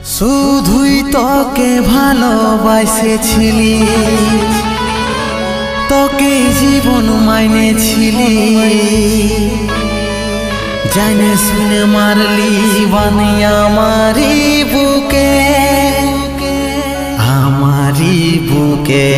শুধুই তোকে ভালোবাসেছিলি, তোকে জীবন মাইনেছিলি, জানে শুনে মারলি বানি আমারি বুকে, আমারি বুকে।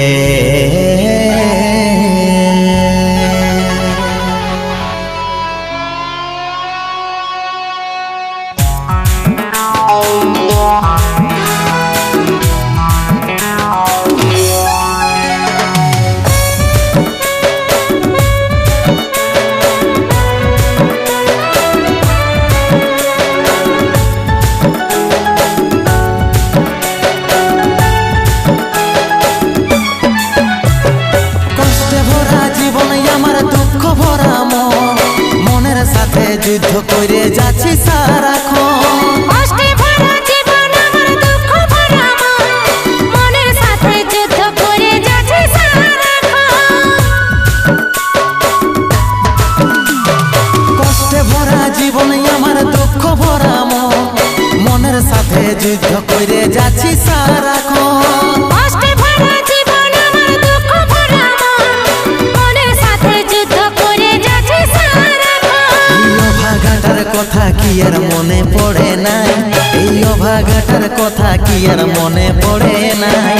যুদ্ধ করে যাচ্ছি সারাক্ষণ, কষ্টে ভরা জীবন আমার দুঃখ ভরা মন, মনের সাথে যুদ্ধ করে যাচ্ছি সারাক্ষণ। কষ্টে ভরা জীবন আমার দুঃখ ভরা মন, মনের সাথে যুদ্ধ করে যাচ্ছি সারাক্ষণ। কষ্টে ভরা জীবন আমার দুঃখ ভরা মন, মনের সাথে যুদ্ধ করে যাচ্ছি সারাক্ষণ। অভাগাটার কথা কি আর মনে পড়ে নাই, এই অভাগাটার কথা কি আর মনে পড়ে নাই।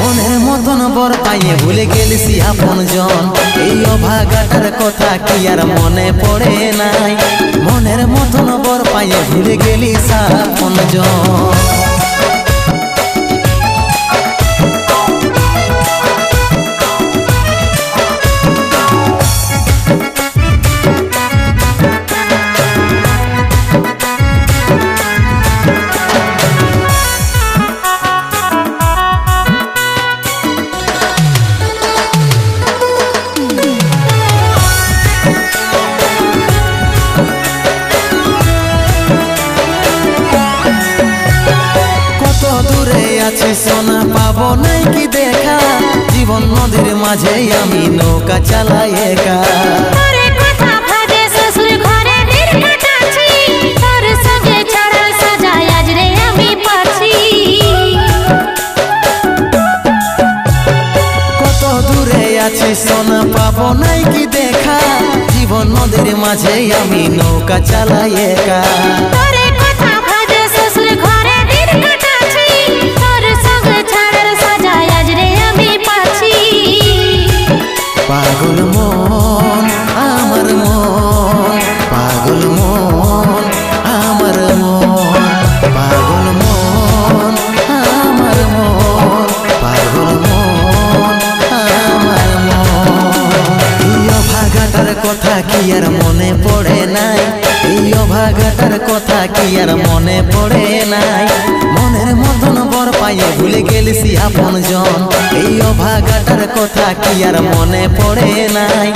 মনের মতন বর পাইয়ে ভুলে গেলিস আপন জন, এই অভাগাটার কথা কি আর মনে পড়ে নাই। মনের মতন বর পাইয়ে ভুলে গেলিস আপন জন। সোনা পাবো নাই কি দেখা, জীবন নদীর মাঝে আমি নৌকা চালাই একা। তোরে কথা ভাবে শ্বশুর ঘরে দিন কাটাচ্ছি, তোর সঙ্গে ছাড়া সাজা আজ রে আমি পাচ্ছি। কত দূরে আছি সোনা পাবো নাই কি দেখা, জীবন নদীর মাঝে আমি নৌকা চালাই একা। তোরে কথা ভাবে শ্বশুর ঘরে দিন কাটাচ্ছি, তোর সঙ্গে ছাড়া সাজা আজ রে আমি পাচ্ছি। পাগল মন আমার মন, পাগল মন আমার মন, পাগল মন আমার মন, পাগল মন আমার মন। এই অভাগাটার কথা কি আর মনে পড়ে নাই, এই অভাগাটার কথা কি আর মনে পড়ে নাই। মনের মতন বর পাইয়ে ভুলে গেলিস আপন জন, এই অভাগাটার কথা কি আর মনে পড়ে নাই।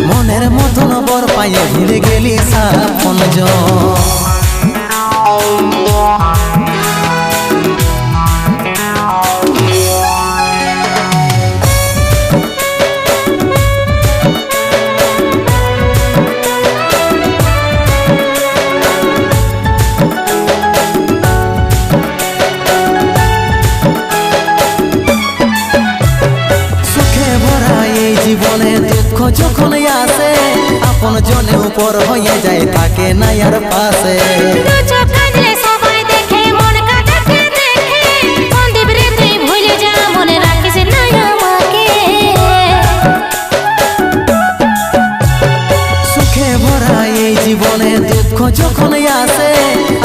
মনের মতন বর পাইয়ে ভুলে গেলিস আপন জন। জীবনে দুঃখ যখন আসে, আপন জনে উপর হয়ে যায় থাকে না আর পাশে। সবাই দেখে মন কাটাতে দেখে, সন্দীপ রে তুই ভুলে যা, মনে রাখিস না আমাকে। সুখে ভরা এই জীবনে দুঃখ যখন আসে,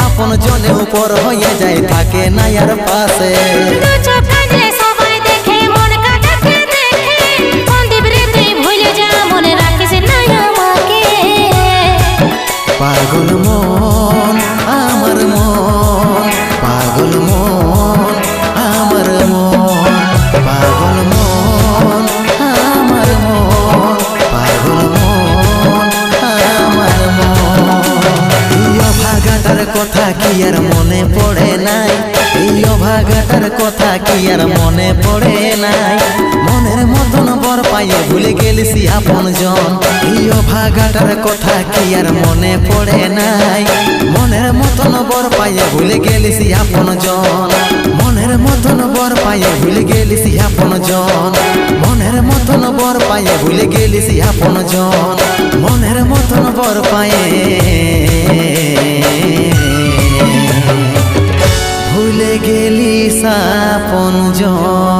আপন জনে উপর হয়ে যায় থাকে না আর পাশে। সবাই দেখে মন কাটাতে দেখে, সন্দীপ রে তুই ভুলে যা, মনে রাখিস না আমাকে। পাগল মন আমার মন, পাগল মন আমার মন, পাগল মন আমার মন, পাগল মন আমার মন। এই অভাগাটার কথা কি আর মনে পড়ে নাই, এই অভাগাটার কথা কি আর মনে পড়ে নাই। মনের মতন বর পায়ে ভুলে গেলিস আপন জন। এই ভাগাটার কথা কি আর মনে পড়ে নাই? মনের মতন বর পায়ে ভুলে গেলিস আপন জন। মনের মতন বর পায়ে ভুলে গেলিস আপন জন। মনের মতন বর পায়ে ভুলে গেলিস আপন জন। মনের মতন বর পায়ে ভুলে গেলিস আপন জন।